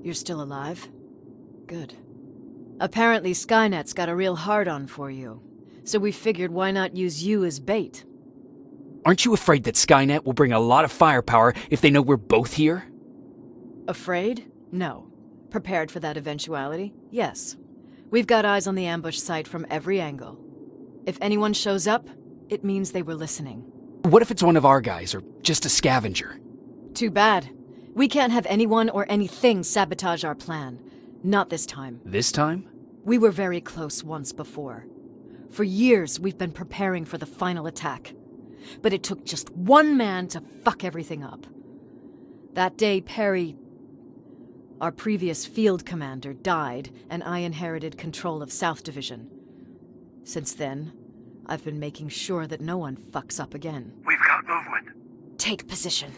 You're still alive? Good. Apparently Skynet's got a real hard-on for you, so we figured why not use you as bait. Aren't you afraid that Skynet will bring a lot of firepower if they know we're both here? Afraid? No. Prepared for that eventuality? Yes. We've got eyes on the ambush site from every angle. If anyone shows up, it means they were listening. What if it's one of our guys, or just a scavenger? Too bad. We can't have anyone or anything sabotage our plan. Not this time. This time? We were very close once before. For years, we've been preparing for the final attack. But it took just one man to fuck everything up. That day, Perry, our previous field commander, died, and I inherited control of South Division. Since then, I've been making sure that no one fucks up again. We've got movement. Take position.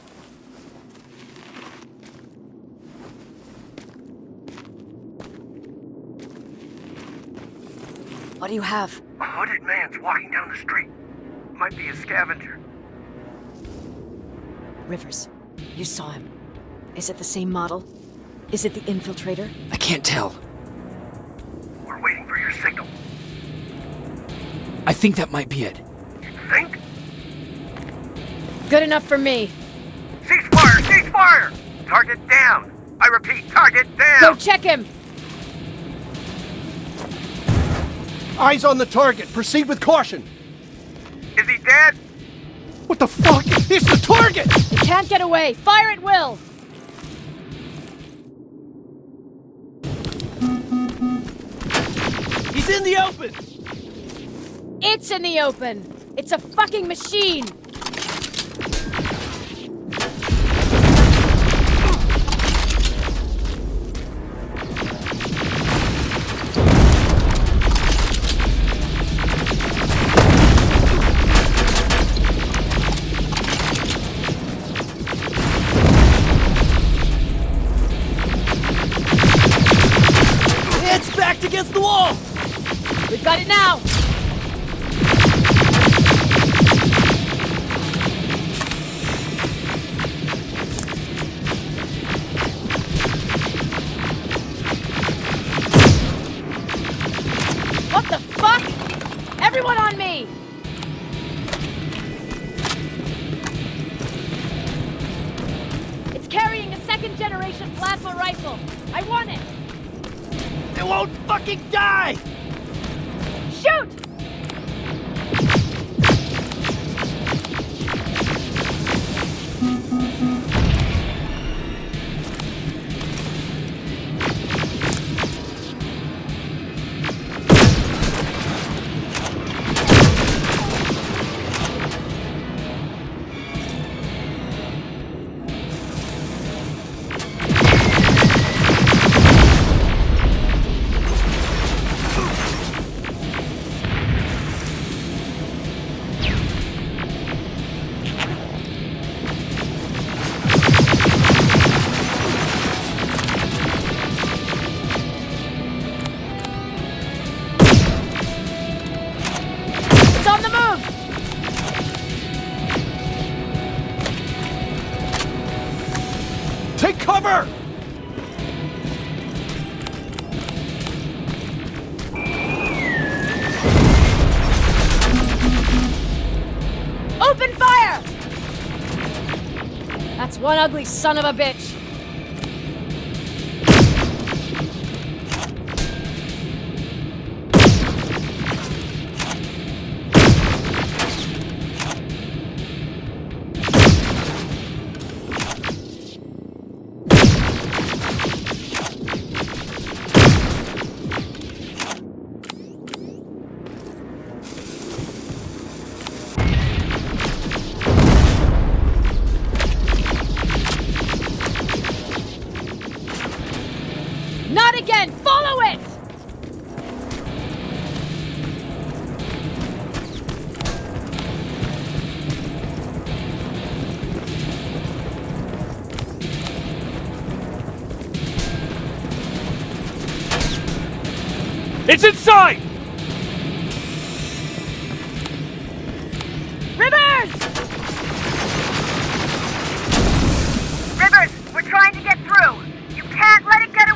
What do you have? A hooded man's walking down the street. Might be a scavenger. Rivers, you saw him. Is it the same model? Is it the infiltrator? I can't tell. We're waiting for your signal. I think that might be it. You think? Good enough for me. Cease fire! Cease fire! Target down! I repeat, target down! Go check him! Eyes on the target. Proceed with caution. Is he dead? What the fuck? It's the target! He can't get away! Fire at will! He's in the open! It's in the open! It's a fucking machine! It's backed against the wall! We've got it now! What the fuck? Everyone on me! It's carrying a second-generation plasma rifle. I want it! It won't fucking die! Shoot! On the move! Take cover! Open fire! That's one ugly son of a bitch. Not again! Follow it! It's inside! Rivers! Rivers, we're trying to get through. You can't let it get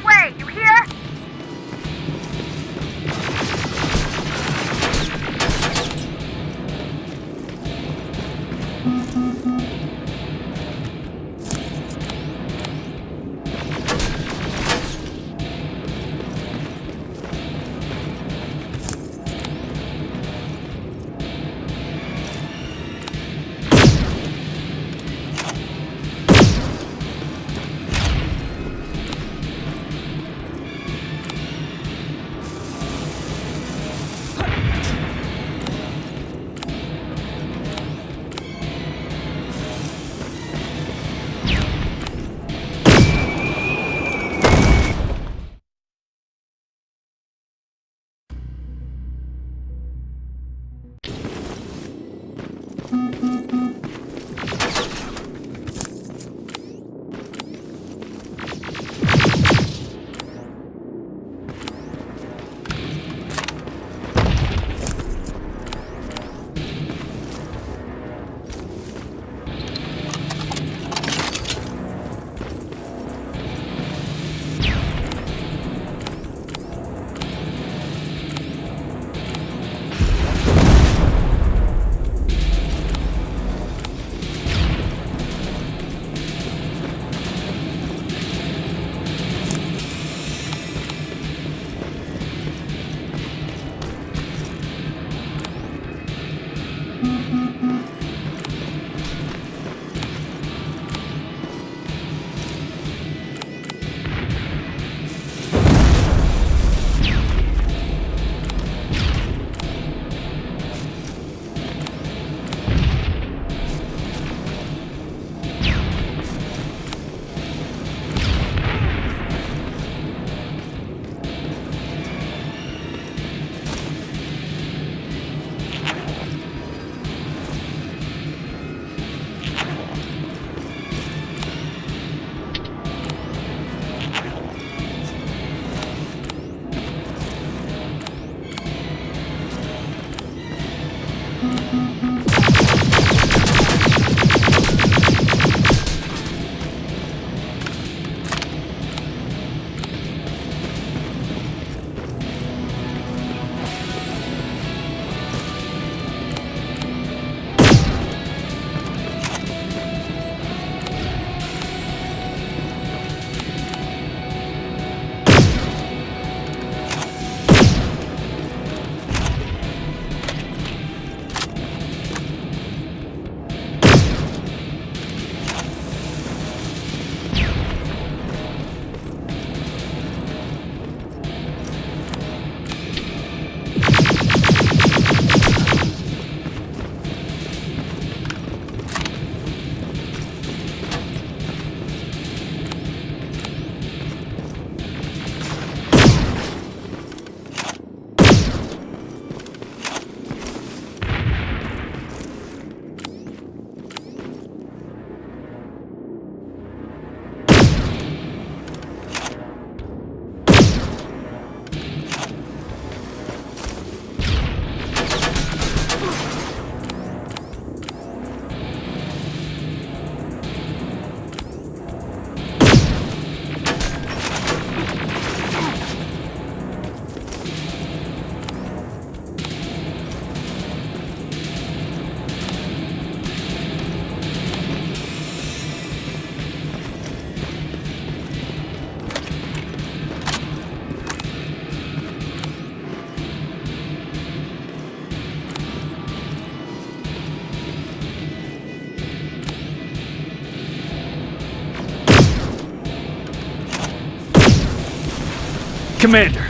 Commander!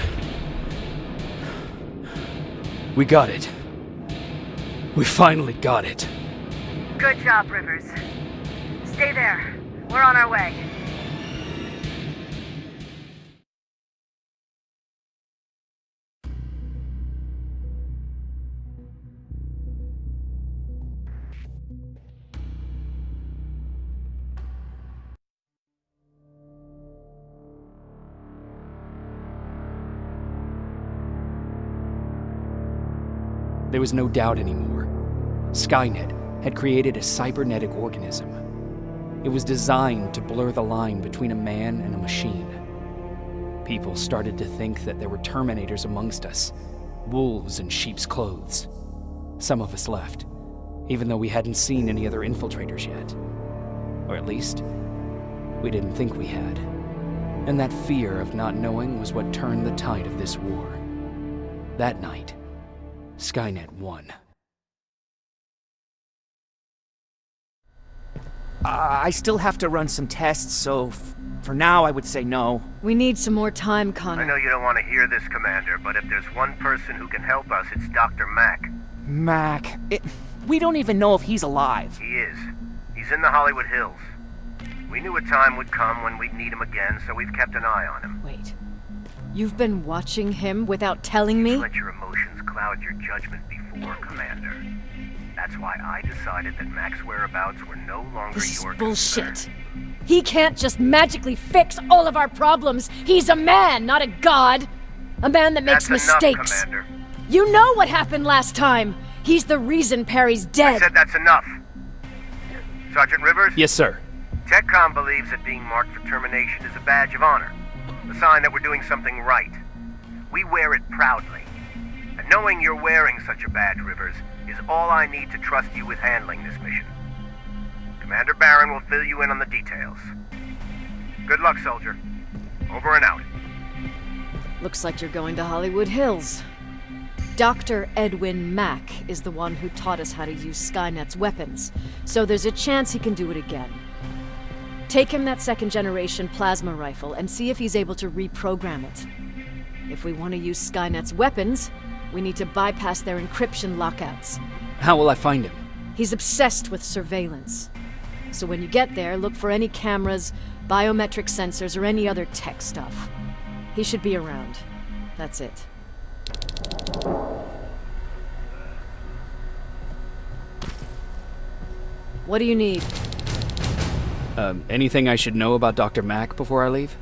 We got it. We finally got it. Good job, Rivers. Stay there. We're on our way. There was no doubt anymore. Skynet had created a cybernetic organism. It was designed to blur the line between a man and a machine. People started to think that there were Terminators amongst us, wolves in sheep's clothes. Some of us left. even though we hadn't seen any other infiltrators yet. Or at least, we didn't think we had. And that fear of not knowing was what turned the tide of this war. That night, Skynet won. I still have to run some tests, so for now I would say no. We need some more time, I Connor. know you don't want to hear this, Commander, but if there's one person who can help us, it's Dr. Mack. Mac, we don't even know if he's alive. He is. He's in the Hollywood Hills. We knew a time would come when we'd need him again, so we've kept an eye on him. Wait. You've been watching him without telling me? Let your emotions cloud your judgment before, Commander. That's why I decided that Mack's whereabouts were no longer This is your bullshit. concern. He can't just magically fix all of our problems. He's a man, not a god. A man that makes That's mistakes. enough, Commander. You know what happened last time. He's the reason Perry's I dead. said that's enough. Sergeant Rivers? Yes, sir. TechCom believes that being marked for termination is a badge of honor, a sign that we're doing something right. We wear it proudly. And knowing you're wearing such a badge, Rivers, is all I need to trust you with handling this mission. Commander Barron will fill you in on the details. Good luck, soldier. Over and out. Looks like you're going to Hollywood Hills. Dr. Edwin Mack is the one who taught us how to use Skynet's weapons, so there's a chance he can do it again. Take him that second-generation plasma rifle and see if he's able to reprogram it. If we want to use Skynet's weapons, we need to bypass their encryption lockouts. How will I find him? He's obsessed with surveillance. So when you get there, look for any cameras, biometric sensors, or any other tech stuff. He should be around. That's it. What do you need? Anything I should know about Dr. Mack before I leave?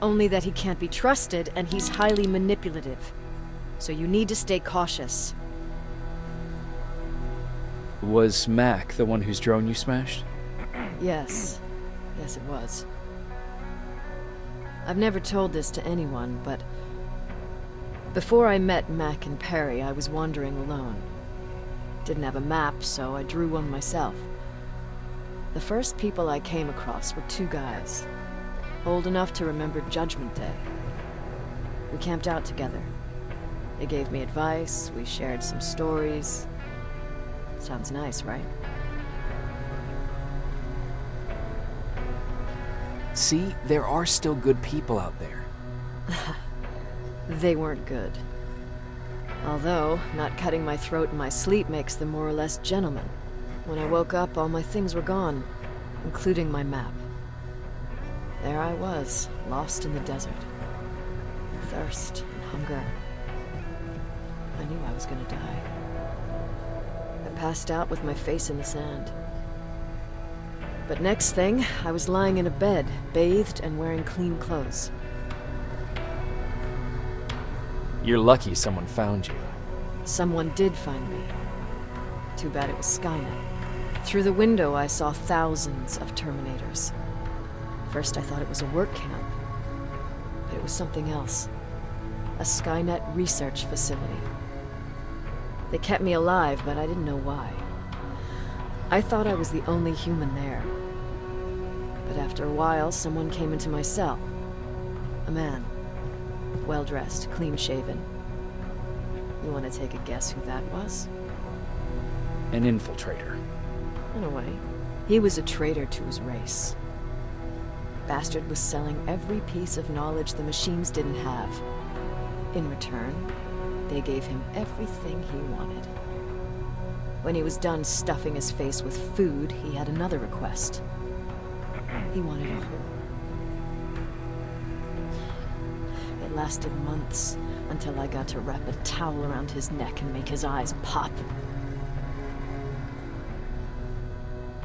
Only that he can't be trusted and he's highly manipulative. So you need to stay cautious. Was Mack the one whose drone you smashed? Yes. Yes, it was. I've never told this to anyone, but before I met Mack and Perry, I was wandering alone. Didn't have a map, so I drew one myself. The first people I came across were two guys, old enough to remember Judgment Day. We camped out together. They gave me advice, we shared some stories. Sounds nice, right? See, there are still good people out there. They weren't good. Although, not cutting my throat in my sleep makes them more or less gentlemen. When I woke up, all my things were gone, including my map. There I was, lost in the desert. Thirst and hunger. I knew I was gonna die. I passed out with my face in the sand. But next thing, I was lying in a bed, bathed and wearing clean clothes. You're lucky someone found you. Someone did find me. Too bad it was Skynet. Through the window, I saw thousands of Terminators. First, I thought it was a work camp. But it was something else. A Skynet research facility. They kept me alive, but I didn't know why. I thought I was the only human there. But after a while, someone came into my cell. A man. Well-dressed, clean-shaven. You want to take a guess who that was? An infiltrator. In a way. He was a traitor to his race. Bastard was selling every piece of knowledge the machines didn't have. In return, they gave him everything he wanted. When he was done stuffing his face with food, he had another request. He wanted a whore. It lasted months, until I got to wrap a towel around his neck and make his eyes pop.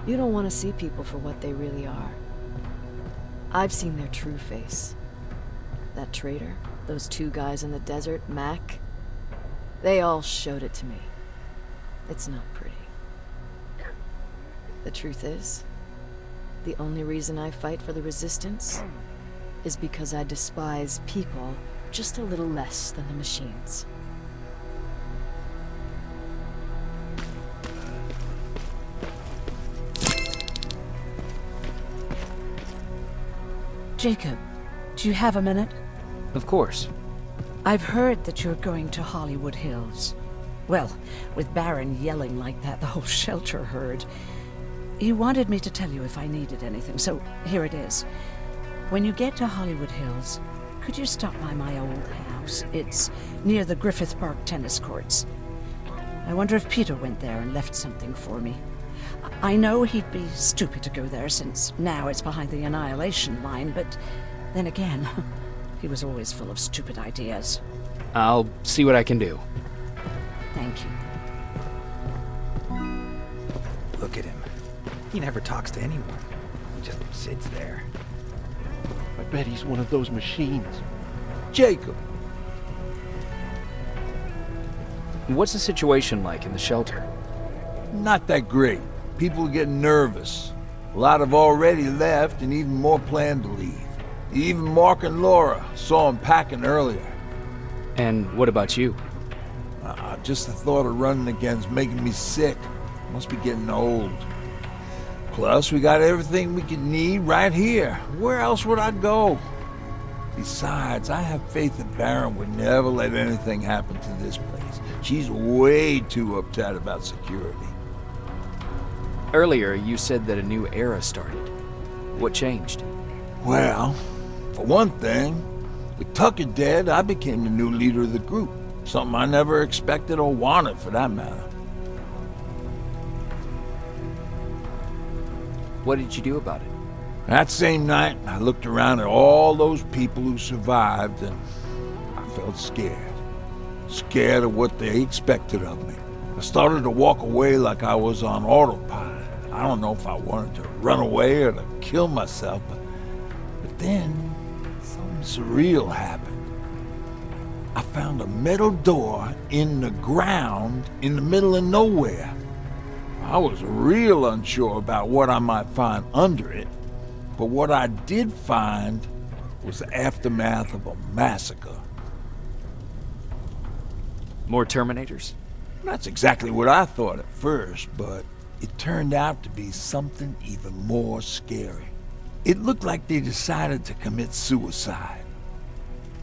You don't want to see people for what they really are. I've seen their true face. That traitor, those two guys in the desert, Mac, they all showed it to me. It's not pretty. The truth is, the only reason I fight for the Resistance is because I despise people just a little less than the machines. Jacob, do you have a minute? Of course. I've heard that you're going to Hollywood Hills. Well, with Baron yelling like that, the whole shelter heard. He wanted me to tell you if I needed anything, so here it is. When you get to Hollywood Hills, could you stop by my old house? It's near the Griffith Park tennis courts. I wonder if Peter went there and left something for me. I know he'd be stupid to go there since now it's behind the annihilation line, but then again, he was always full of stupid ideas. I'll see what I can do. Thank you. Look at him. He never talks to anyone. He just sits there. I bet he's one of those machines. Jacob, What's the situation like in the shelter? not that great. People are getting nervous. A lot have already left, and even more plan to leave. Even Mark and Laura saw him packing earlier. And what about you? Just the thought of running again's making me sick. Must be getting old. Plus, we got everything we could need right here. Where else would I go? Besides, I have faith that Baron would never let anything happen to this place. She's way too uptight about security. Earlier, you said that a new era started. What changed? Well, for one thing, with Tucker dead, I became the new leader of the group. Something I never expected or wanted, for that matter. What did you do about it? That same night, I looked around at all those people who survived, and I felt scared. Scared of what they expected of me. I started to walk away like I was on autopilot. I don't know if I wanted to run away or to kill myself, but then something surreal happened. I found a metal door in the ground in the middle of nowhere. I was real unsure about what I might find under it, but what I did find was the aftermath of a massacre. More Terminators? That's exactly what I thought at first, but it turned out to be something even more scary. It looked like they decided to commit suicide.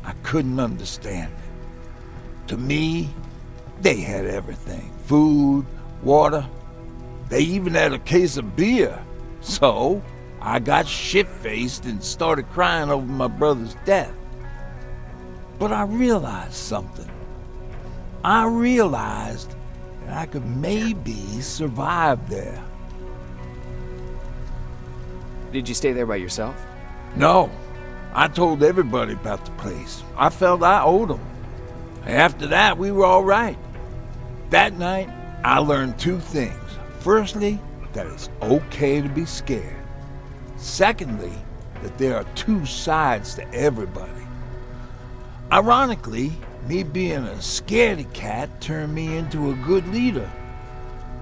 I couldn't understand it. To me, they had everything. Food, water. They even had a case of beer. So, I got shit-faced and started crying over my brother's death. But I realized something. I realized that I could maybe survive there. Did you stay there by yourself? No, I told everybody about the place. I felt I owed them. After that, we were all right. That night, I learned two things. Firstly, that it's okay to be scared. Secondly, that there are two sides to everybody. Ironically, me being a scaredy cat turned me into a good leader.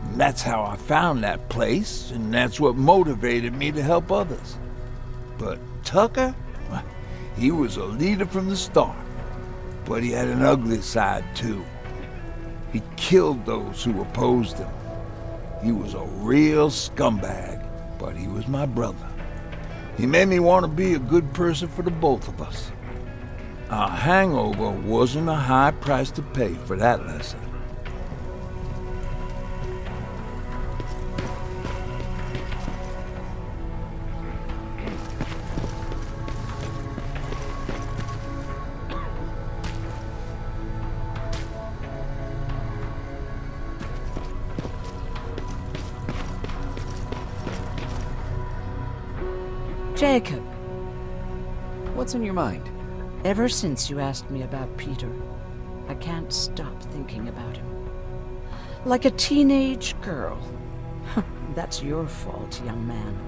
And that's how I found that place, and that's what motivated me to help others. But Tucker, he was a leader from the start. But he had an ugly side too. He killed those who opposed him. He was a real scumbag, but he was my brother. He made me want to be a good person for the both of us. A hangover wasn't a high price to pay for that lesson. Jacob, What's on your mind? ever since you asked me about Peter, I can't stop thinking about him. Like a teenage girl. That's your fault, young man.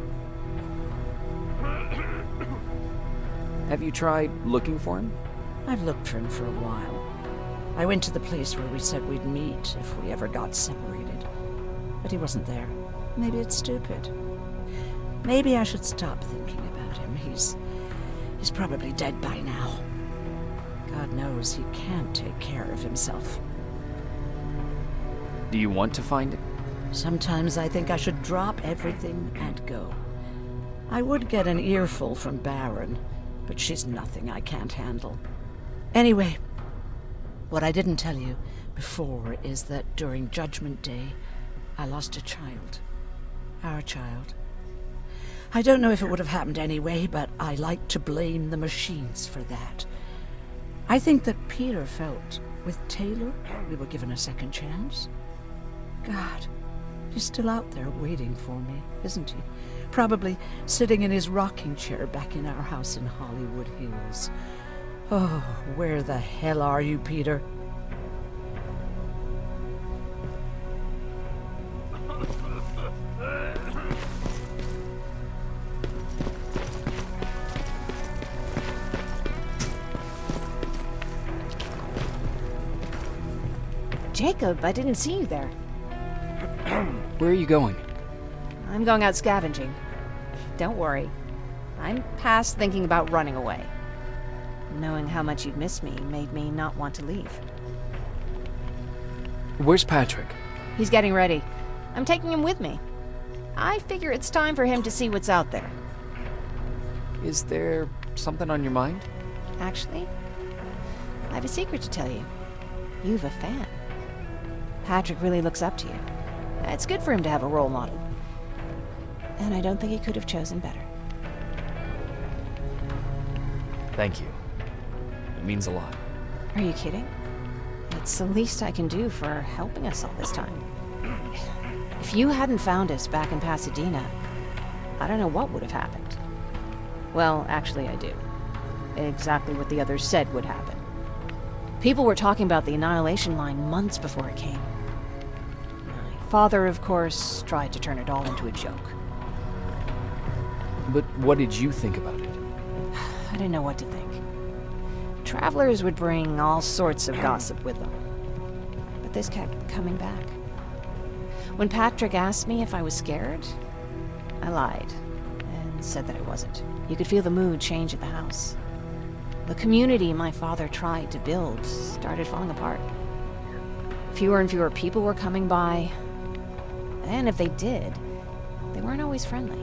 Have you tried looking for him? I've looked for him for a while. I went to the place where we said we'd meet if we ever got separated. But he wasn't there. Maybe it's stupid. Maybe I should stop thinking about him. He's probably dead by now. God knows he can't take care of himself. Do you want to find him? Sometimes I think I should drop everything and go. I would get an earful from Baron, but she's nothing I can't handle. Anyway, what I didn't tell you before is that during Judgment Day, I lost a child. Our child. I don't know if it would have happened anyway, but I like to blame the machines for that. I think that Peter felt with Taylor we were given a second chance. God, he's still out there waiting for me, isn't he? Probably sitting in his rocking chair back in our house in Hollywood Hills. Oh, where the hell are you, Peter? Jacob, I didn't see you there. Where are you going? I'm going out scavenging. Don't worry. I'm past thinking about running away. Knowing how much you'd miss me made me not want to leave. Where's Patrick? He's getting ready. I'm taking him with me. I figure it's time for him to see what's out there. Is there something on your mind? Actually, I have a secret to tell you. You've a fan. Patrick really looks up to you. It's good for him to have a role model. And I don't think he could have chosen better. Thank you. It means a lot. Are you kidding? It's the least I can do for helping us all this time. If you hadn't found us back in Pasadena, I don't know what would have happened. Well, actually I do. Exactly what the others said would happen. People were talking about the Annihilation Line months before it came. My father, of course, tried to turn it all into a joke. But what did you think about it? I didn't know what to think. Travelers would bring all sorts of gossip with them. But this kept coming back. When Patrick asked me if I was scared, I lied and said that I wasn't. You could feel the mood change at the house. The community my father tried to build started falling apart. Fewer and fewer people were coming by, and if they did, they weren't always friendly.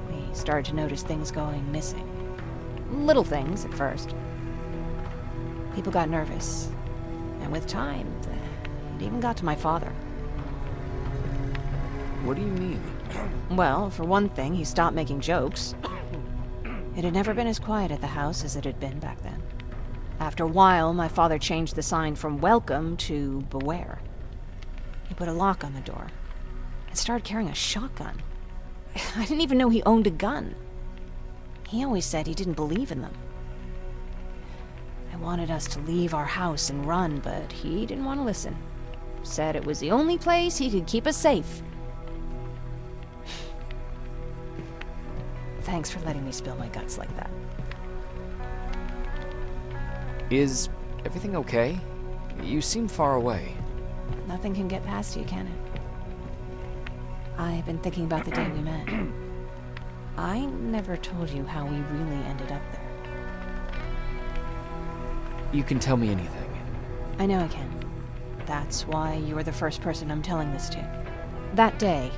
We started to notice things going missing. Little things at first. People got nervous, and with time, it even got to my father. What do you mean? Well, for one thing, he stopped making jokes. It had never been as quiet at the house as it had been back then. After a while, my father changed the sign from welcome to beware. He put a lock on the door and started carrying a shotgun. I didn't even know he owned a gun. He always said he didn't believe in them. I wanted us to leave our house and run, but he didn't want to listen. Said it was the only place he could keep us safe. Thanks for letting me spill my guts like that. Is everything okay? You seem far away. Nothing can get past you, can it? I've been thinking about the day we met. I never told you how we really ended up there. You can tell me anything. I know I can. That's why you were the first person I'm telling this to. That day,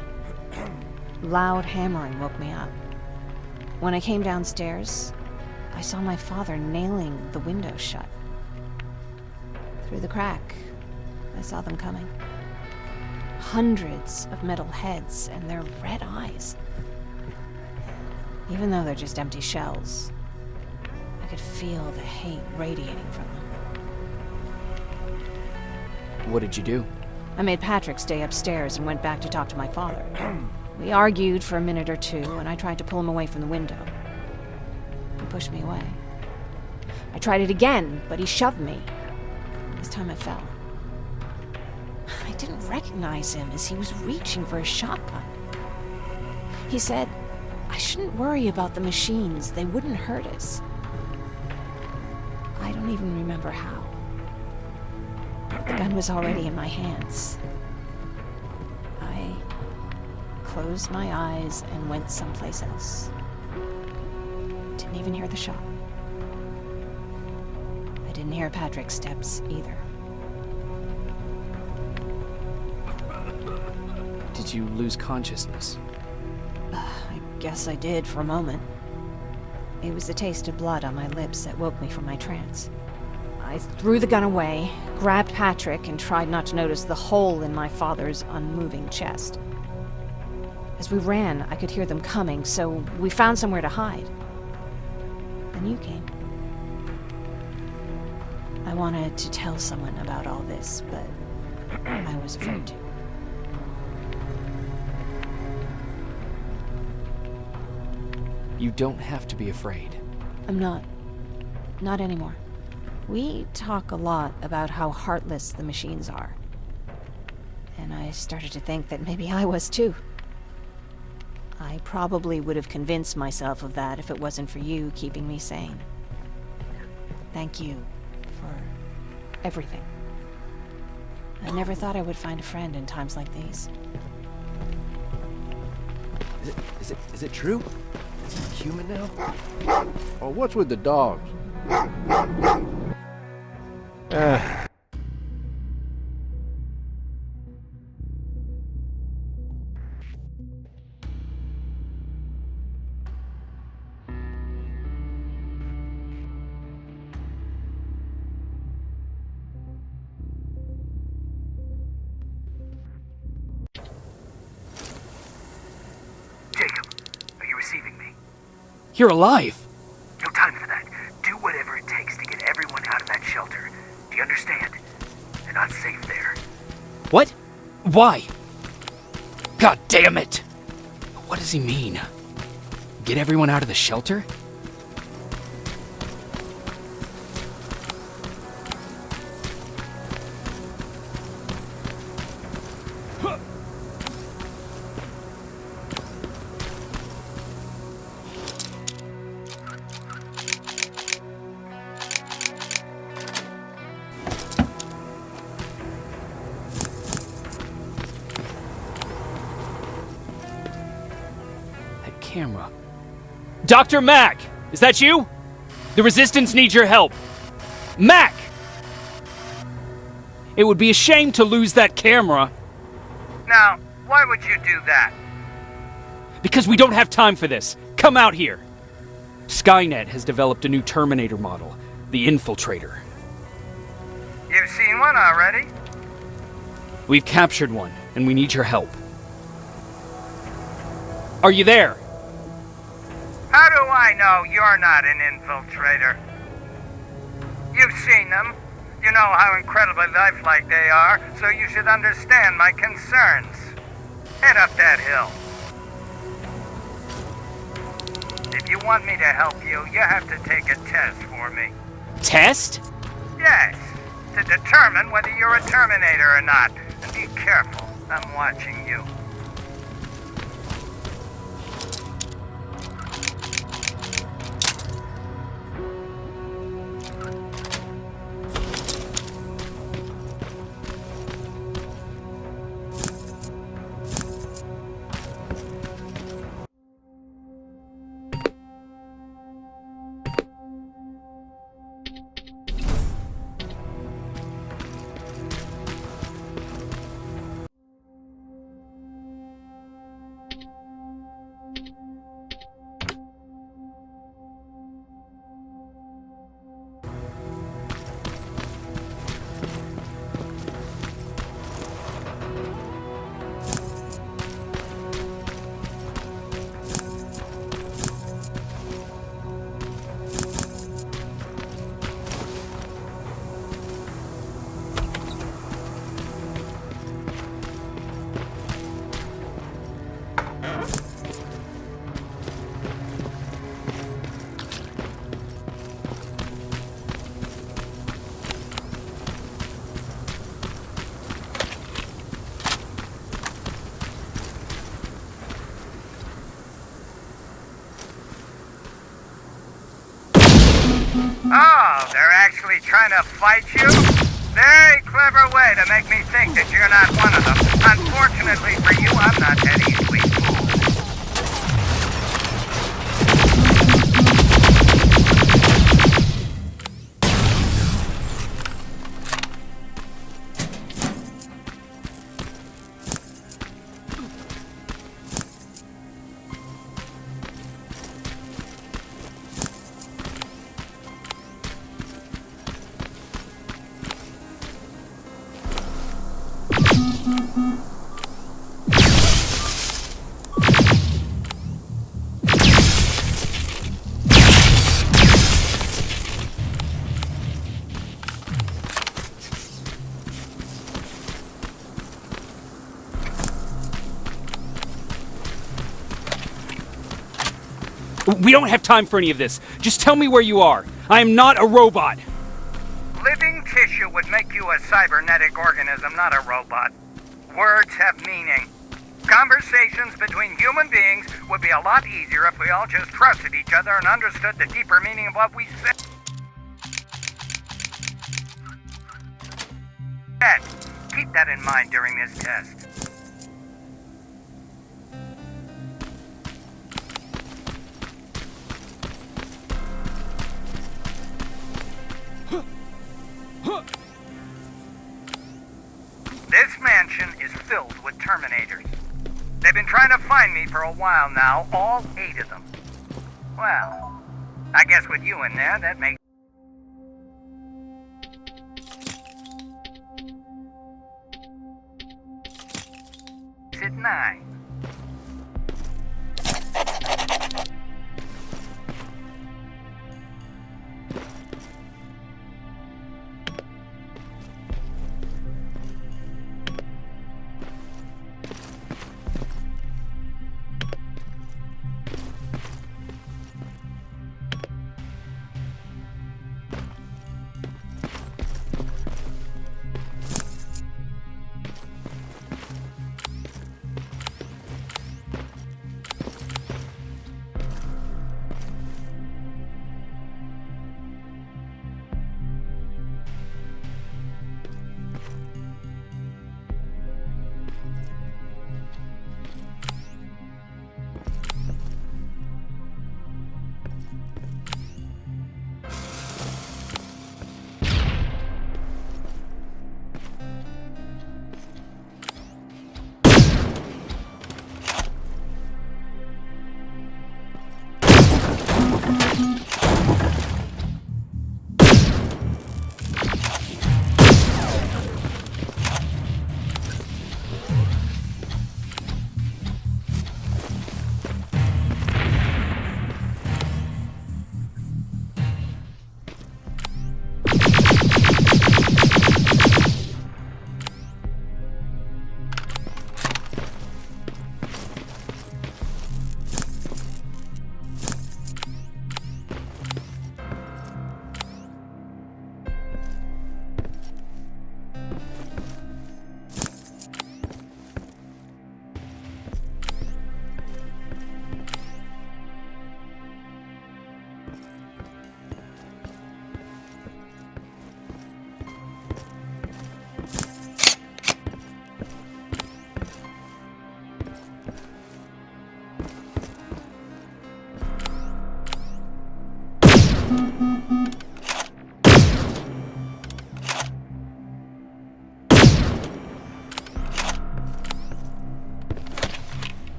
loud hammering woke me up. When I came downstairs, I saw my father nailing the window shut. Through the crack, I saw them coming. Hundreds of metal heads and their red eyes. Even though they're just empty shells, I could feel the hate radiating from them. What did you do? I made Patrick stay upstairs and went back to talk to my father. We argued for a minute or two, and I tried to pull him away from the window. He pushed me away. I tried it again, but he shoved me. This time I fell. I didn't recognize him as he was reaching for a shotgun. He said, I shouldn't worry about the machines. They wouldn't hurt us. I don't even remember how. The gun was already in my hands. I closed my eyes and went someplace else. Didn't even hear the shot. I didn't hear Patrick's steps either. Did you lose consciousness? I guess I did for a moment. It was the taste of blood on my lips that woke me from my trance. I threw the gun away, grabbed Patrick, and tried not to notice the hole in my father's unmoving chest. As we ran, I could hear them coming, so we found somewhere to hide. Then you came. I wanted to tell someone about all this, but I was afraid to. You don't have to be afraid. I'm not. Not anymore. We talk a lot about how heartless the machines are. And I started to think that maybe I was too. I probably would have convinced myself of that if it wasn't for you keeping me sane. Thank you for everything. I never thought I would find a friend in times like these. Is it true? Is he human now? Oh, what's with the dogs? Jacob, are you receiving me? You're alive! No time for that. Do whatever it takes to get everyone out of that shelter. Do you understand? They're not safe there. What? Why? God damn it! What does he mean? Get everyone out of the shelter? Camera. Dr. Mack! Is that you? The Resistance needs your help. Mack! It would be a shame to lose that camera. Now, why would you do that? Because we don't have time for this. Come out here. Skynet has developed a new Terminator model, the Infiltrator. You've seen one already? We've captured one, and we need your help. Are you there? How do I know you're not an infiltrator? You've seen them. You know how incredibly lifelike they are, so you should understand my concerns. Head up that hill. If you want me to help you, you have to take a test for me. Test? Yes, to determine whether you're a Terminator or not. And be careful, I'm watching you. Oh, they're actually trying to fight you? Very clever way to make me think that you're not one of them. Unfortunately for you, I'm not that easily fooled. We don't have time for any of this. Just tell me where you are. I am not a robot. Living tissue would make you a cybernetic organism, not a robot. Words have meaning. Conversations between human beings would be a lot easier if we all just trusted each other and understood the deeper meaning of what we said. Keep that in mind during this test. This mansion is filled with Terminators. They've been trying to find me for a while now, all 8 of them. Well, I guess with you in there, that makes it 9.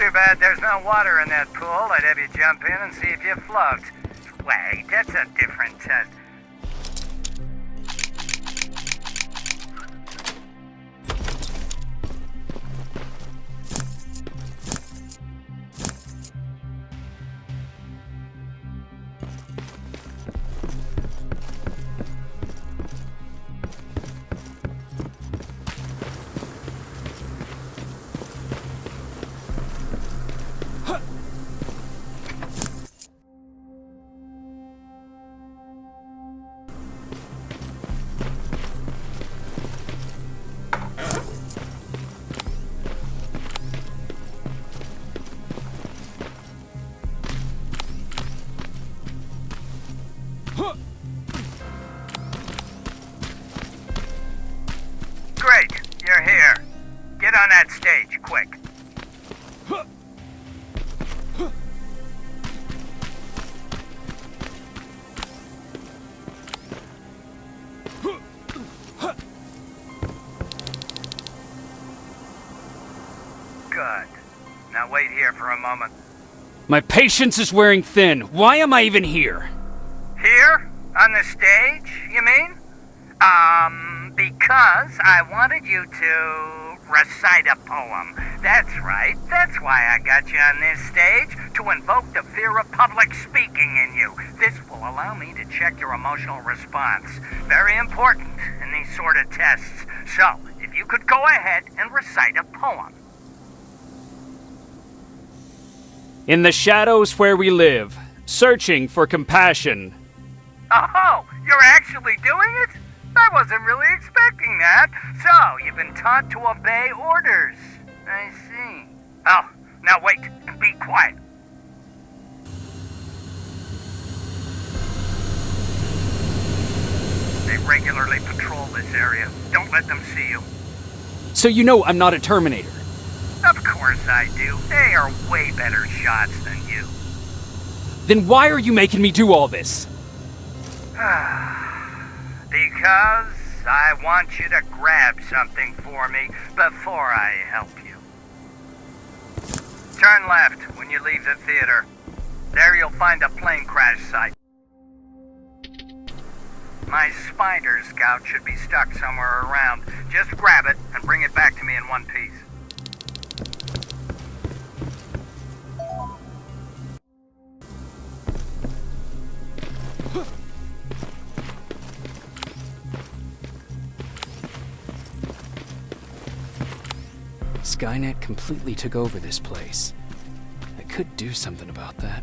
Too bad there's no water in that pool. I'd have you jump in and see if you float. Wait, that's a different test. Great, you're here. Get on that stage, quick. Good. Now wait here for a moment. My patience is wearing thin. Why am I even here? Here? On the stage, you mean? Because I wanted you to recite a poem. That's right. That's why I got you on this stage, to invoke the fear of public speaking in you. This will allow me to check your emotional response. Very important in these sort of tests. So, if you could go ahead and recite a poem. In the shadows where we live, searching for compassion. Oh, you're actually doing it? I wasn't really expecting that. So, you've been taught to obey orders. I see. Oh, now wait. Be quiet. They regularly patrol this area. Don't let them see you. So you know I'm not a Terminator. Of course I do. They are way better shots than you. Then why are you making me do all this? Because I want you to grab something for me before I help you. Turn left when you leave the theater. There you'll find a plane crash site. My spider scout should be stuck somewhere around. Just grab it and bring it back to me in one piece. Skynet completely took over this place. I could do something about that.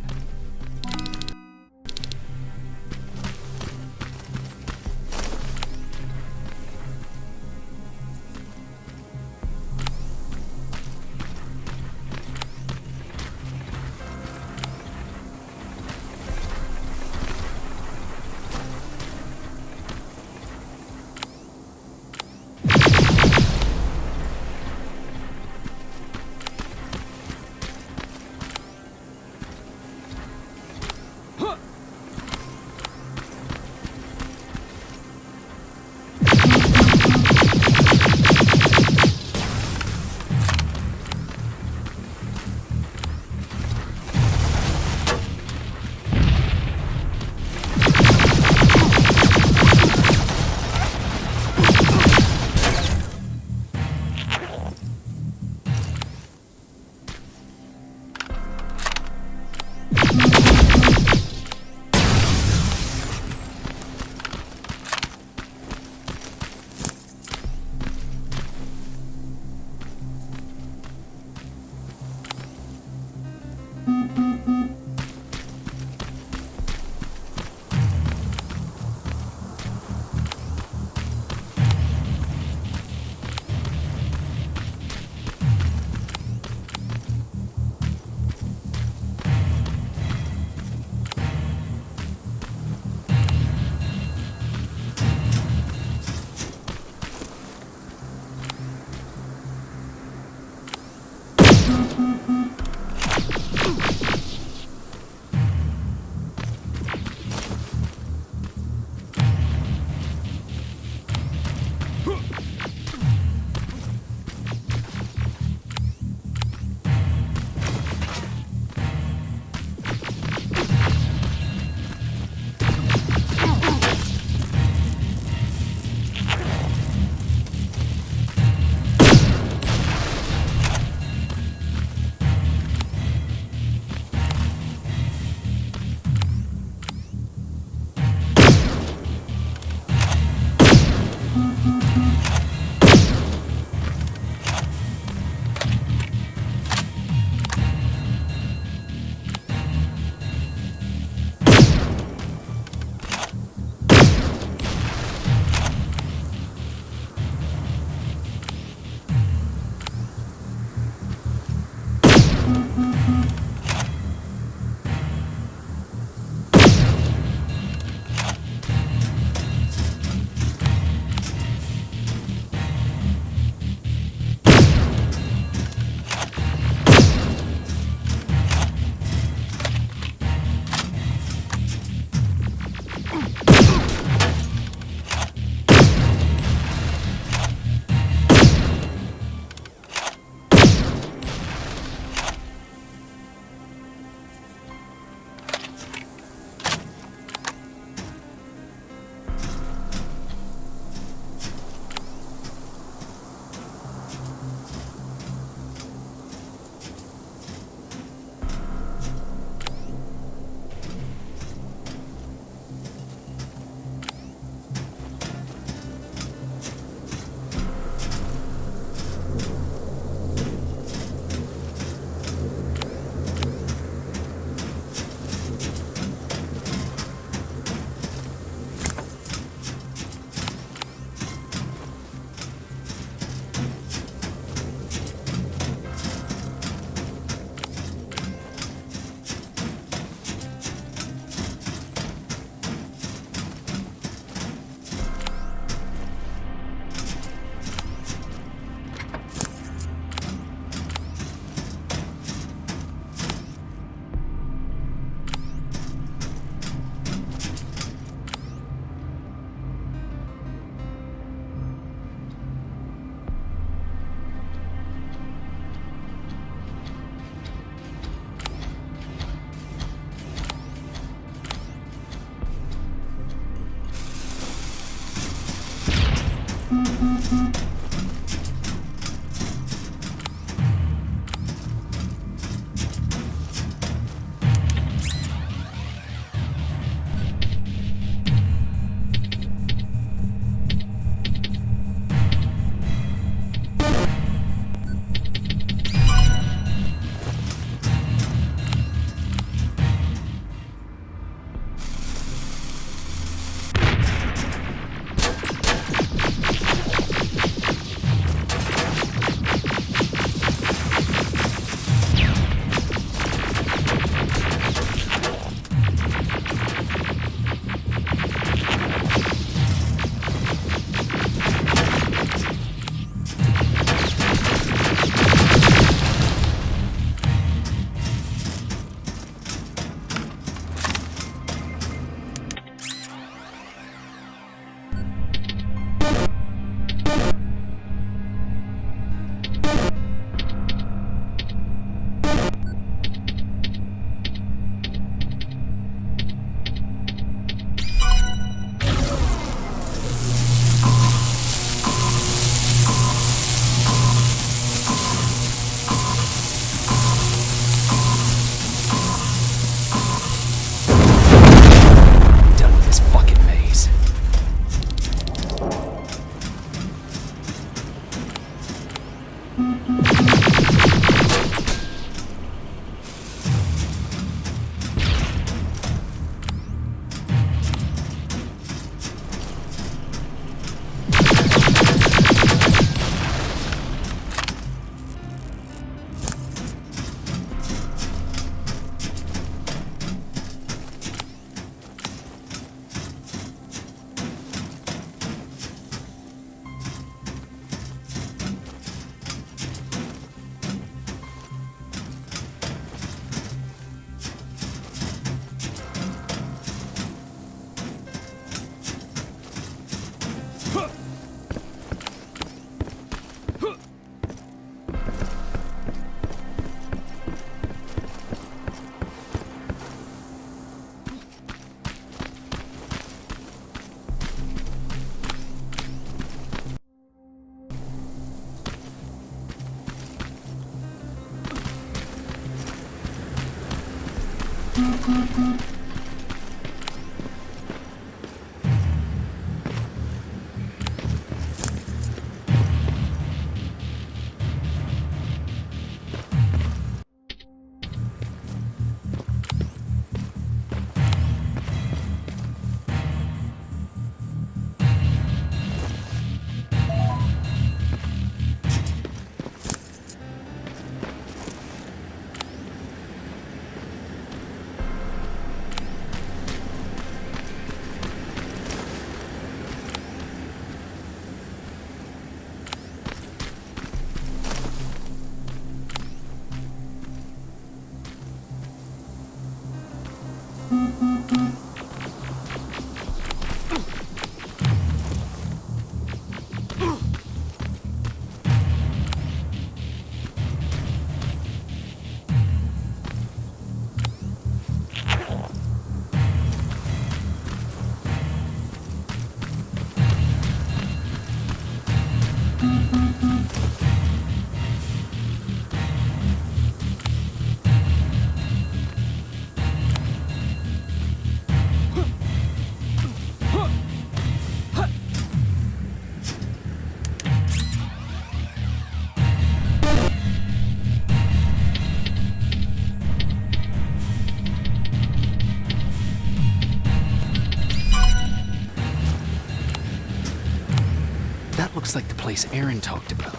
That looks like the place Aaron talked about.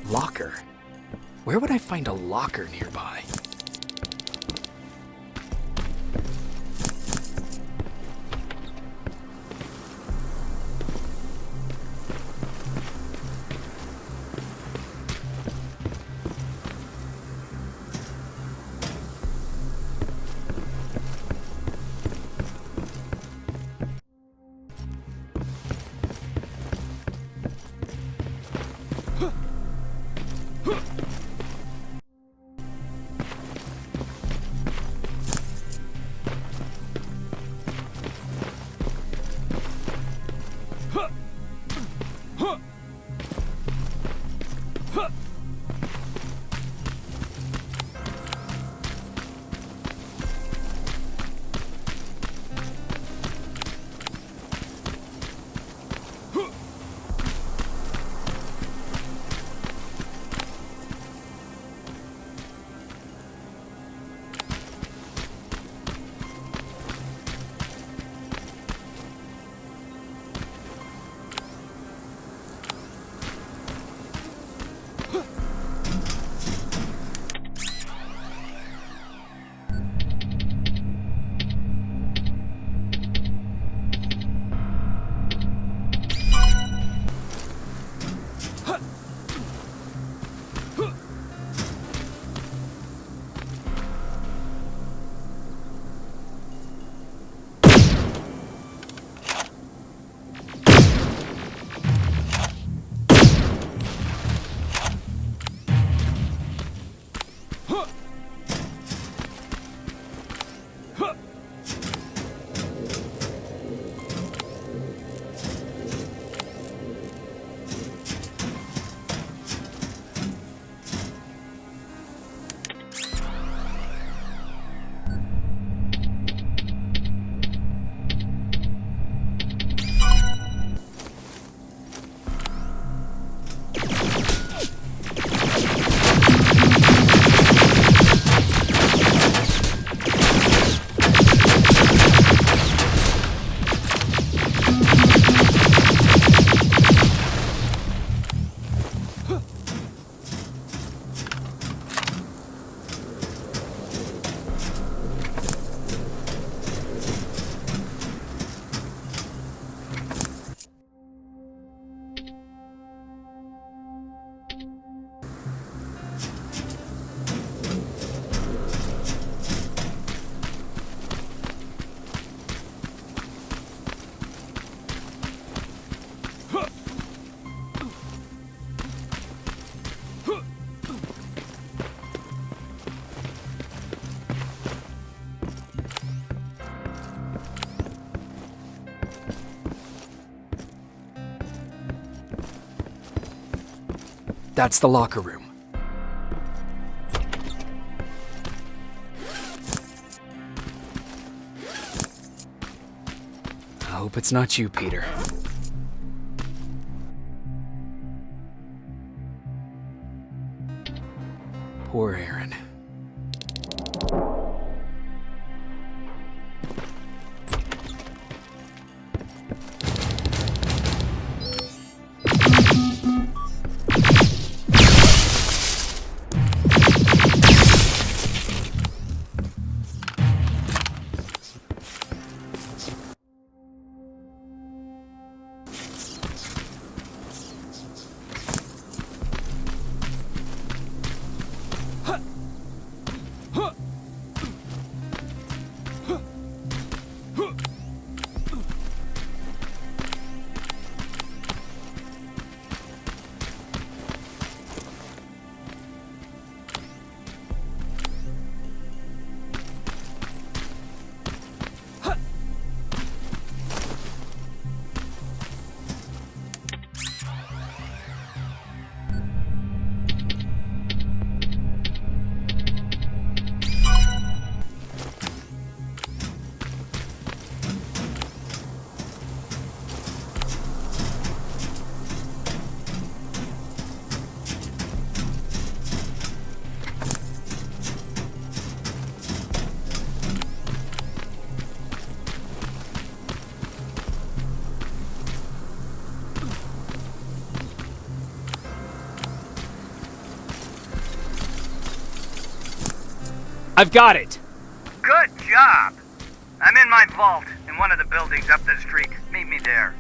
Locker? Where would I find a locker nearby? That's the locker room. I hope it's not you, Peter. Poor Aaron. I've got it! Good job! I'm in my vault in one of the buildings up the street. Meet me there.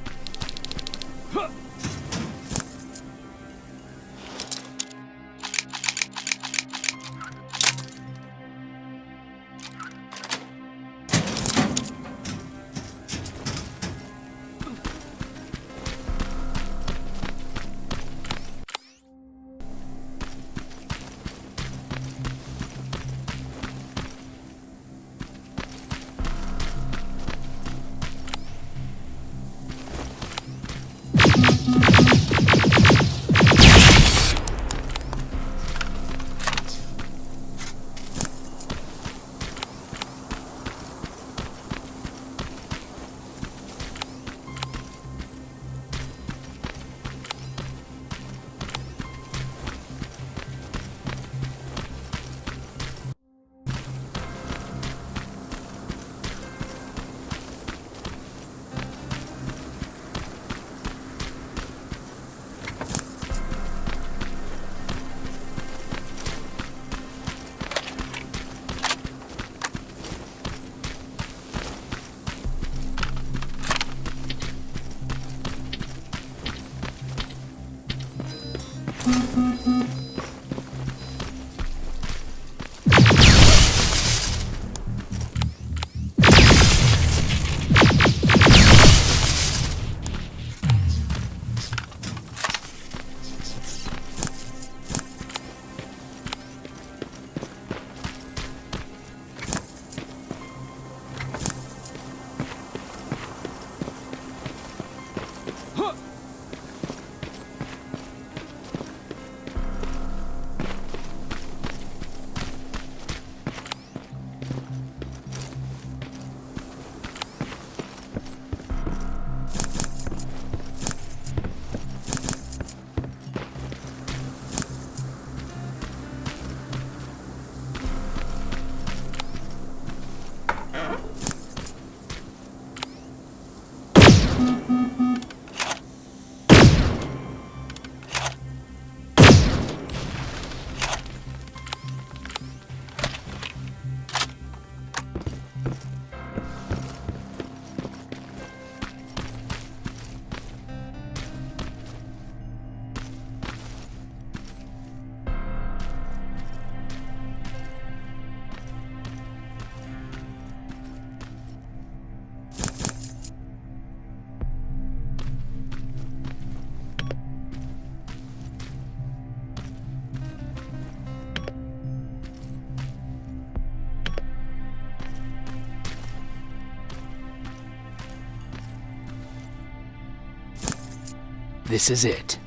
This is it.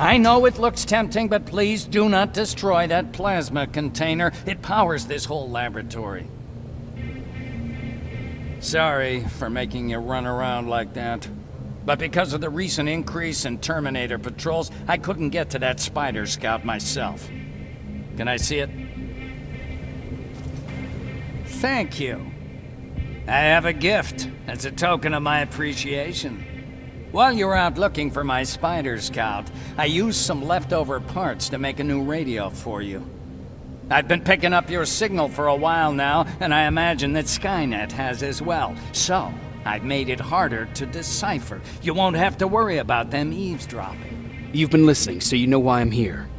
I know it looks tempting, but please do not destroy that plasma container. It powers this whole laboratory. Sorry for making you run around like that. But because of the recent increase in Terminator patrols, I couldn't get to that Spider Scout myself. Can I see it? Thank you. I have a gift as a token of my appreciation. While you were out looking for my Spider Scout, I used some leftover parts to make a new radio for you. I've been picking up your signal for a while now, and I imagine that Skynet has as well. So, I've made it harder to decipher. You won't have to worry about them eavesdropping. You've been listening, so you know why I'm here.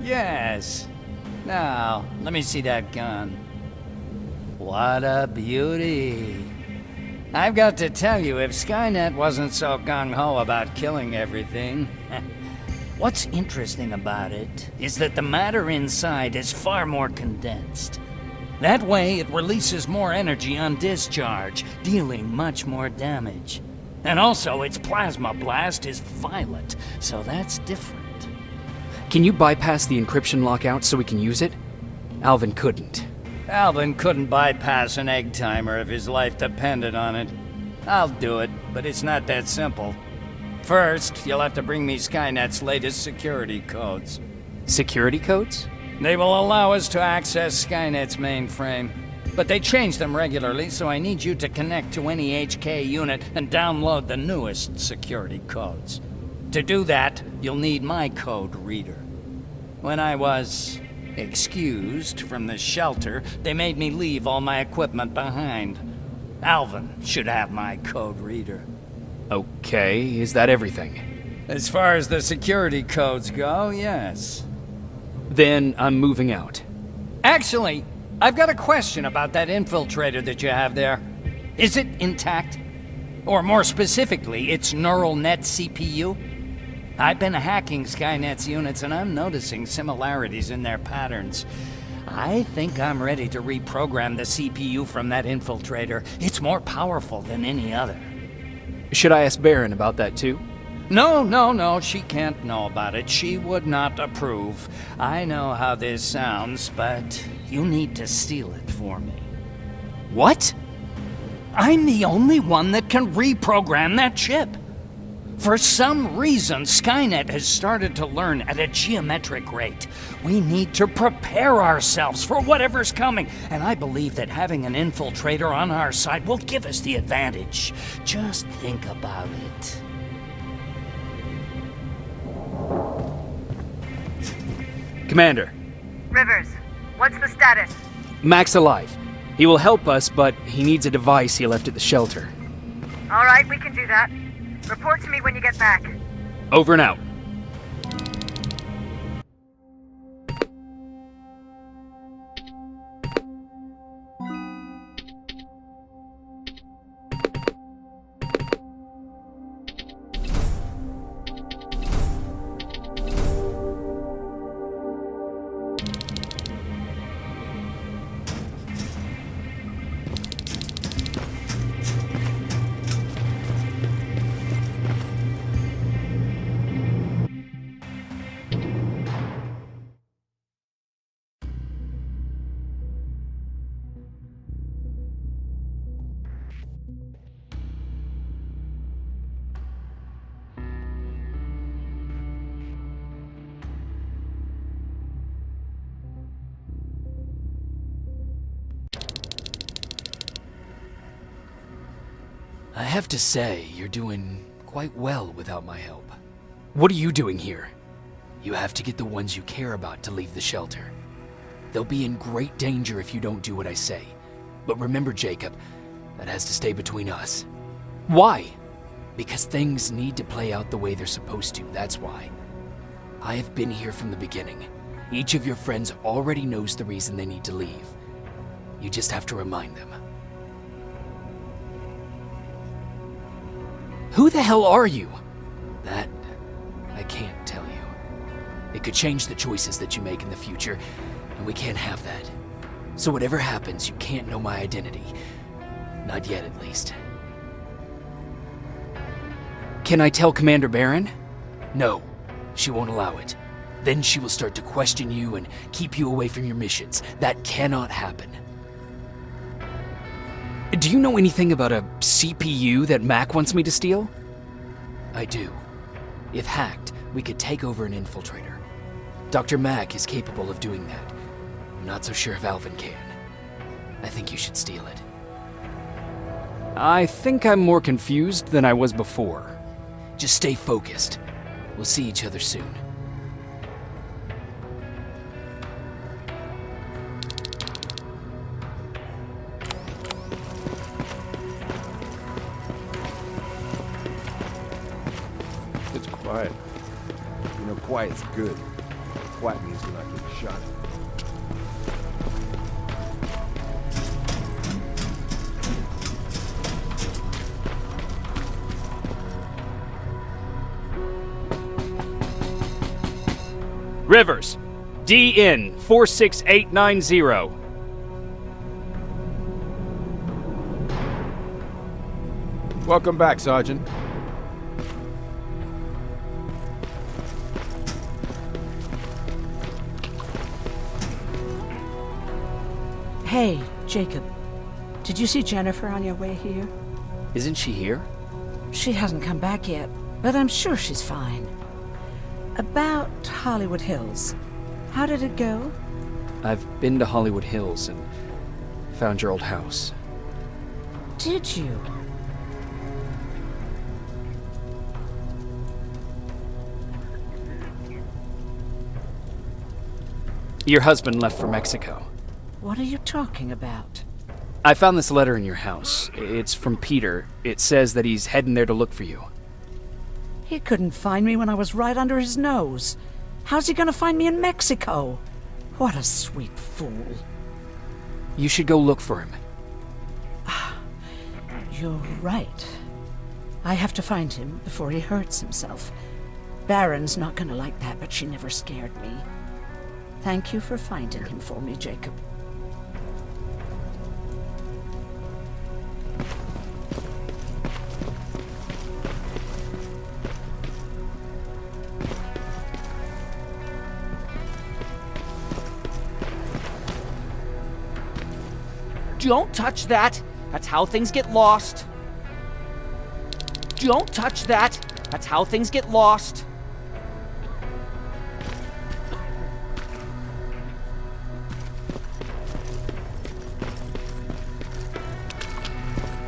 Yes. Now, let me see that gun. What a beauty. I've got to tell you, if Skynet wasn't so gung-ho about killing everything... What's interesting about it is that the matter inside is far more condensed. That way, it releases more energy on discharge, dealing much more damage. And also, its plasma blast is violet, so that's different. Can you bypass the encryption lockout so we can use it? Alvin couldn't. Alvin couldn't bypass an egg timer if his life depended on it. I'll do it, but it's not that simple. First, you'll have to bring me Skynet's latest security codes. Security codes? They will allow us to access Skynet's mainframe. But they change them regularly, so I need you to connect to any HK unit and download the newest security codes. To do that, you'll need my code reader. When I was excused from the shelter, they made me leave all my equipment behind. Alvin should have my code reader. Okay, is that everything? As far as the security codes go, yes. Then I'm moving out. Actually, I've got a question about that infiltrator that you have there. Is it intact? Or more specifically, its neural net CPU? I've been hacking Skynet's units and I'm noticing similarities in their patterns. I think I'm ready to reprogram the CPU from that infiltrator. It's more powerful than any other. Should I ask Baron about that too? No, she can't know about it. She would not approve. I know how this sounds, but you need to steal it for me. What? I'm the only one that can reprogram that chip. For some reason, Skynet has started to learn at a geometric rate. We need to prepare ourselves for whatever's coming, and I believe that having an infiltrator on our side will give us the advantage. Just think about it. Commander. Rivers, what's the status? Mac's alive. He will help us, but he needs a device he left at the shelter. All right, we can do that. Report to me when you get back. Over and out. I have to say, you're doing quite well without my help. What are you doing here? You have to get the ones you care about to leave the shelter. They'll be in great danger if you don't do what I say. But remember, Jacob, that has to stay between us. Why? Because things need to play out the way they're supposed to, that's why. I have been here from the beginning. Each of your friends already knows the reason they need to leave. You just have to remind them. Who the hell are you? That, I can't tell you. It could change the choices that you make in the future, and we can't have that. So whatever happens, you can't know my identity. Not yet, at least. Can I tell Commander Baron? No, she won't allow it. Then she will start to question you and keep you away from your missions. That cannot happen. Do you know anything about a CPU that Mac wants me to steal? I do. If hacked, we could take over an infiltrator. Dr. Mac is capable of doing that. I'm not so sure if Alvin can. I think you should steal it. I think I'm more confused than I was before. Just stay focused. We'll see each other soon. It's quiet. You know, quiet's good. Quiet means you're not getting shot. Rivers, DN 46890. Welcome back, Sergeant. Hey, Jacob. Did you see Jennifer on your way here? Isn't she here? She hasn't come back yet, but I'm sure she's fine. About Hollywood Hills. How did it go? I've been to Hollywood Hills and found your old house. Did you? Your husband left for Mexico. What are you talking about? I found this letter in your house. It's from Peter. It says that he's heading there to look for you. He couldn't find me when I was right under his nose. How's he gonna find me in Mexico? What a sweet fool. You should go look for him. You're right. I have to find him before he hurts himself. Baron's not gonna like that, but she never scared me. Thank you for finding him for me, Jacob. Don't touch that! That's how things get lost. Don't touch that! That's how things get lost.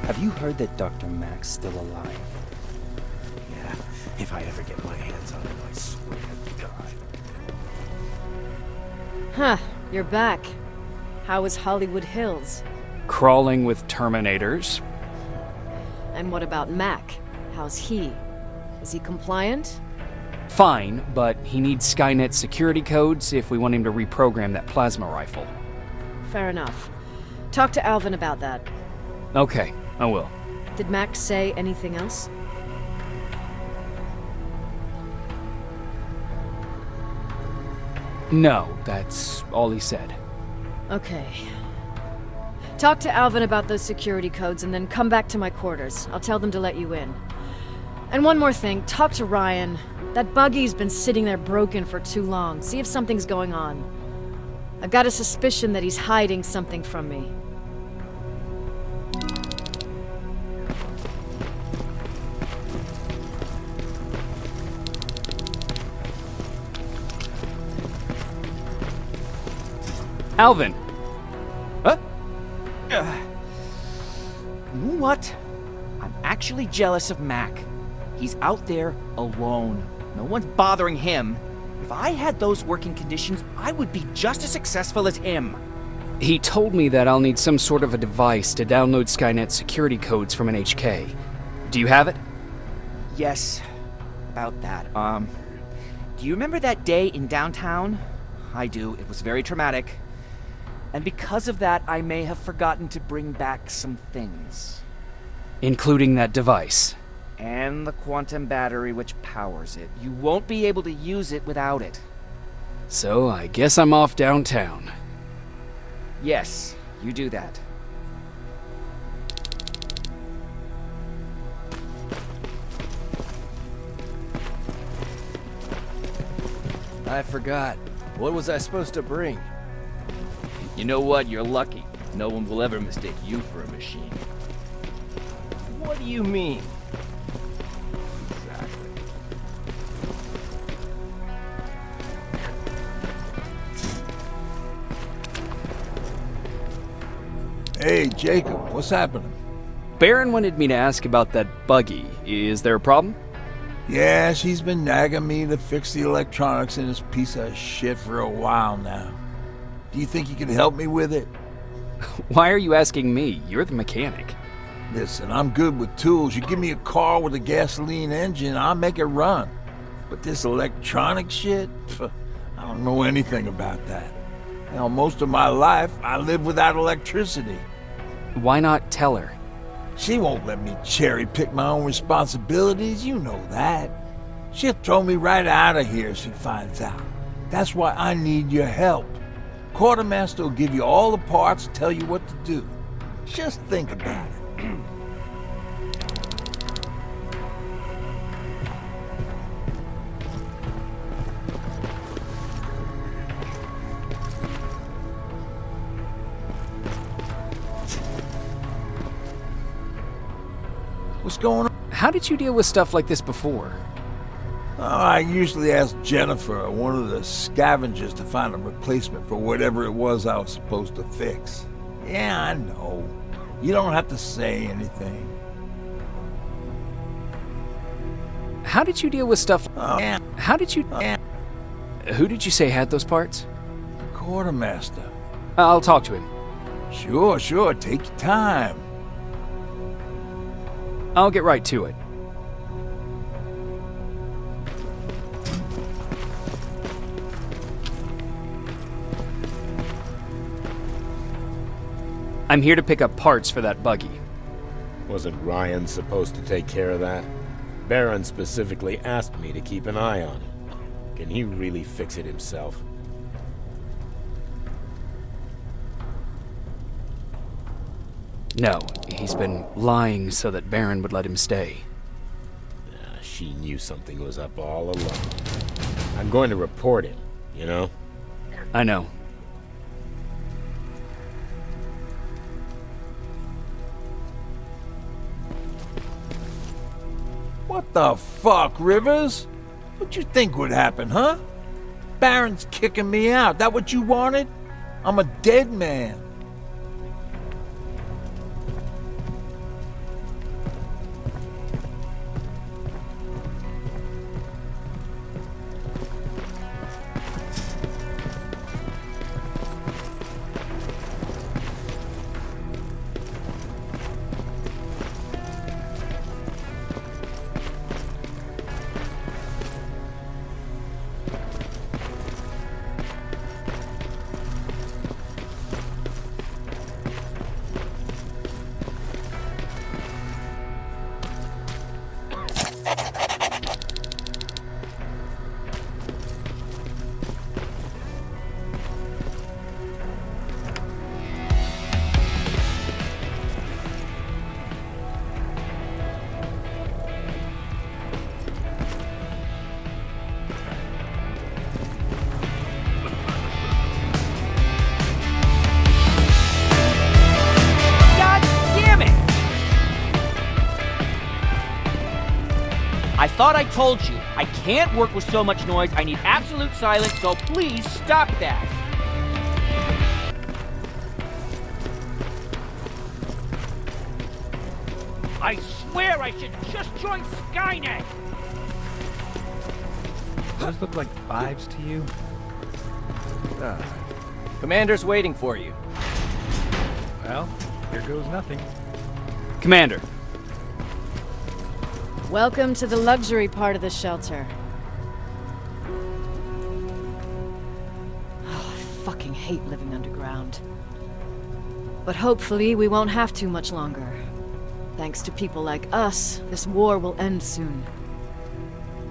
Have you heard that Dr. Mack's still alive? Yeah, if I ever get my hands on him, I swear to God. Huh, you're back. How was Hollywood Hills? Crawling with Terminators. And what about Mac? How's he? Is he compliant? Fine, but he needs Skynet security codes if we want him to reprogram that plasma rifle. Fair enough. Talk to Alvin about that. Okay, I will. Did Mac say anything else? No, that's all he said. Okay. Talk to Alvin about those security codes and then come back to my quarters. I'll tell them to let you in. And one more thing, talk to Ryan. That buggy's been sitting there broken for too long. See if something's going on. I've got a suspicion that he's hiding something from me. Alvin! Huh? You know what? I'm actually jealous of Mac. He's out there alone. No one's bothering him. If I had those working conditions, I would be just as successful as him. He told me that I'll need some sort of a device to download Skynet security codes from an HK. Do you have it? Yes, about that. Do you remember that day in downtown? I do. It was very traumatic. And because of that, I may have forgotten to bring back some things. Including that device. And the quantum battery which powers it. You won't be able to use it without it. So I guess I'm off downtown. Yes, you do that. I forgot. What was I supposed to bring? You know what? You're lucky. No one will ever mistake you for a machine. What do you mean? Exactly. Hey, Jacob, what's happening? Baron wanted me to ask about that buggy. Is there a problem? Yeah, she's been nagging me to fix the electronics in this piece of shit for a while now. Do you think you can help me with it? Why are you asking me? You're the mechanic. Listen, I'm good with tools. You give me a car with a gasoline engine, I'll make it run. But this electronic shit? I don't know anything about that. Hell, most of my life, I live without electricity. Why not tell her? She won't let me cherry-pick my own responsibilities, you know that. She'll throw me right out of here if she finds out. That's why I need your help. Quartermaster will give you all the parts, tell you what to do. Just think about it. fuck's going on? How did you deal with stuff like this before? Oh, I usually ask Jennifer or one of the scavengers to find a replacement for whatever it was I was supposed to fix. Yeah, I know. You don't have to say anything. How did you deal with stuff? Yeah. How did you? Who did you say had those parts? The quartermaster. I'll talk to him. Sure. Take your time. I'll get right to it. I'm here to pick up parts for that buggy. Wasn't Ryan supposed to take care of that? Baron specifically asked me to keep an eye on him. Can he really fix it himself? No, he's been lying so that Baron would let him stay. She knew something was up all along. I'm going to report him, you know? I know. What the fuck, Rivers? What'd you think would happen, huh? Baron's kicking me out. That what you wanted? I'm a dead man. I thought I told you, I can't work with so much noise. I need absolute silence, so please stop that. I swear I should just join Skynet! Those look like vibes to you? Commander's waiting for you. Well, here goes nothing. Commander. Welcome to the luxury part of the shelter. Oh, I fucking hate living underground. But hopefully we won't have to much longer. Thanks to people like us, this war will end soon.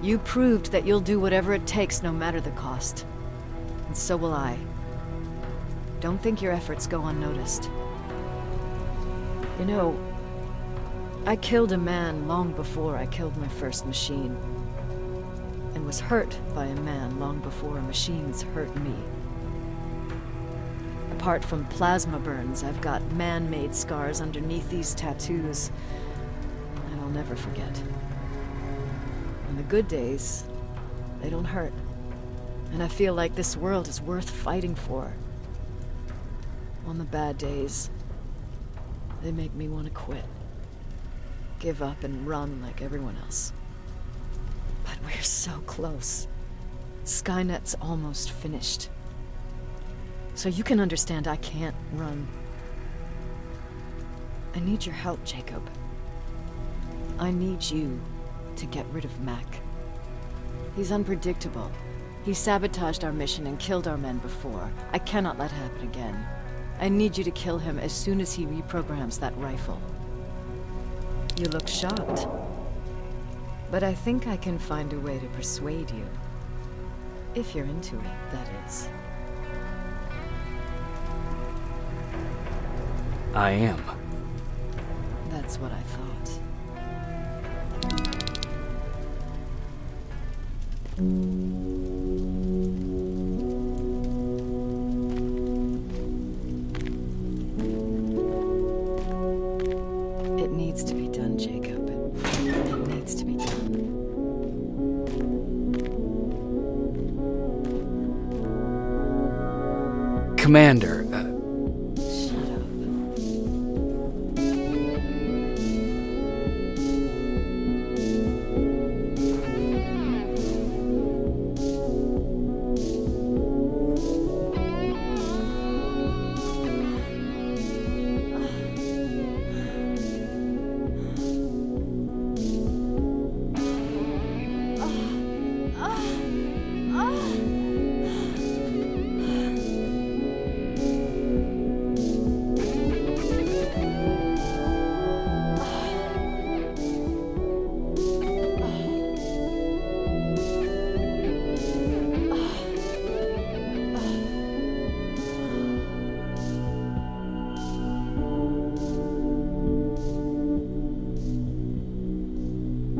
You proved that you'll do whatever it takes no matter the cost. And so will I. Don't think your efforts go unnoticed. You know, I killed a man long before I killed my first machine. And was hurt by a man long before machines hurt me. Apart from plasma burns, I've got man-made scars underneath these tattoos. And I'll never forget. On the good days, they don't hurt. And I feel like this world is worth fighting for. On the bad days, they make me want to quit. Give up and run like everyone else. But we're so close. Skynet's almost finished. So you can understand I can't run. I need your help, Jacob. I need you to get rid of Mac. He's unpredictable. He sabotaged our mission and killed our men before. I cannot let it happen again. I need you to kill him as soon as he reprograms that rifle. You look shocked. But I think I can find a way to persuade you. If you're into it, that is. I am. That's what I thought. It needs to be done, Jacob. Commander, Shut up.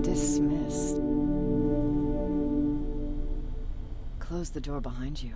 Dismissed. Close the door behind you.